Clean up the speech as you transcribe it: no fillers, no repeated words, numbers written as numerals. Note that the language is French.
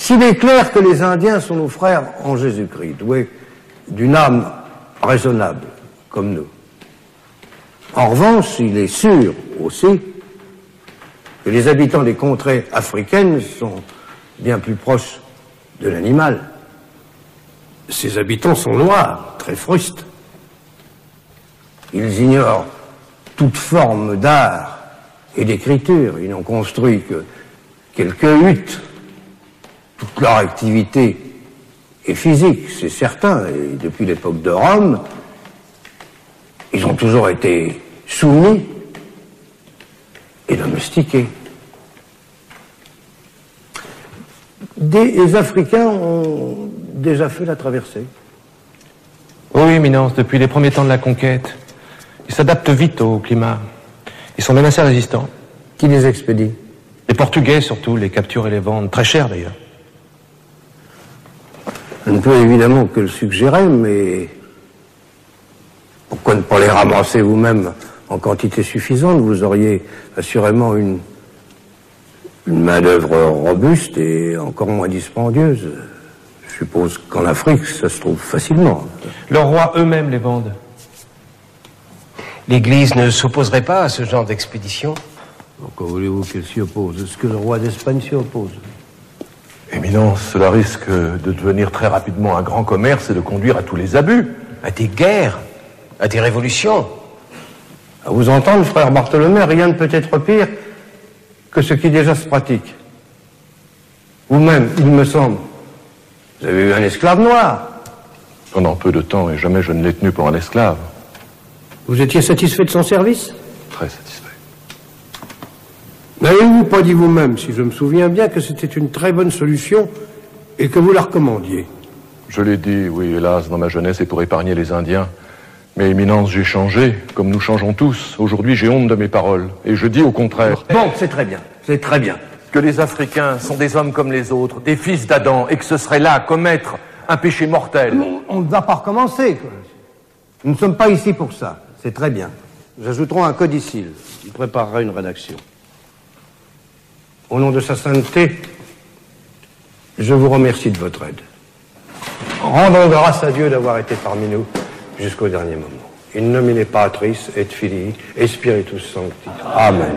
S'il est clair que les Indiens sont nos frères en Jésus-Christ, doués d'une âme raisonnable, comme nous. En revanche, il est sûr aussi que les habitants des contrées africaines sont bien plus proches de l'animal. Ces habitants sont noirs, très frustes. Ils ignorent toute forme d'art et d'écriture. Ils n'ont construit que quelques huttes. Toute leur activité est physique, c'est certain. Et depuis l'époque de Rome, ils ont toujours été soumis et domestiqués. Les Africains ont déjà fait la traversée. Oui, Éminence, depuis les premiers temps de la conquête. Ils s'adaptent vite au climat. Ils sont même assez résistants. Qui les expédie? Les Portugais, surtout, les capturent et les vendent. Très cher, d'ailleurs. Je ne peux évidemment que le suggérer, mais pourquoi ne pas les ramasser vous-même en quantité suffisante? Vous auriez assurément une main-d'œuvre robuste et encore moins dispendieuse. Je suppose qu'en Afrique, ça se trouve facilement. Leurs rois eux-mêmes les vendent. L'Église ne s'opposerait pas à ce genre d'expédition? Pourquoi voulez-vous qu'elle s'y oppose? Est-ce que le roi d'Espagne s'y oppose? Éminence, cela risque de devenir très rapidement un grand commerce et de conduire à tous les abus. À des guerres, à des révolutions. À vous entendre, frère Bartholomé, rien ne peut être pire que ce qui déjà se pratique. Vous-même, il me semble, vous avez eu un esclave noir. Pendant peu de temps, et jamais je ne l'ai tenu pour un esclave. Vous étiez satisfait de son service? Très satisfait. N'avez-vous pas dit vous-même, si je me souviens bien, que c'était une très bonne solution et que vous la recommandiez? Je l'ai dit, oui, hélas, dans ma jeunesse et pour épargner les Indiens. Mais, Éminence, j'ai changé, comme nous changeons tous. Aujourd'hui, j'ai honte de mes paroles. Et je dis au contraire... Bon, c'est très bien, c'est très bien. Que les Africains sont des hommes comme les autres, des fils d'Adam, et que ce serait là à commettre un péché mortel. On ne va pas recommencer. Nous ne sommes pas ici pour ça. C'est très bien. Nous ajouterons un codicile. Il préparera une rédaction. Au nom de sa sainteté, je vous remercie de votre aide. Rendons grâce à Dieu d'avoir été parmi nous jusqu'au dernier moment. In nomine Patris et Filii et Spiritus Sancti. Amen.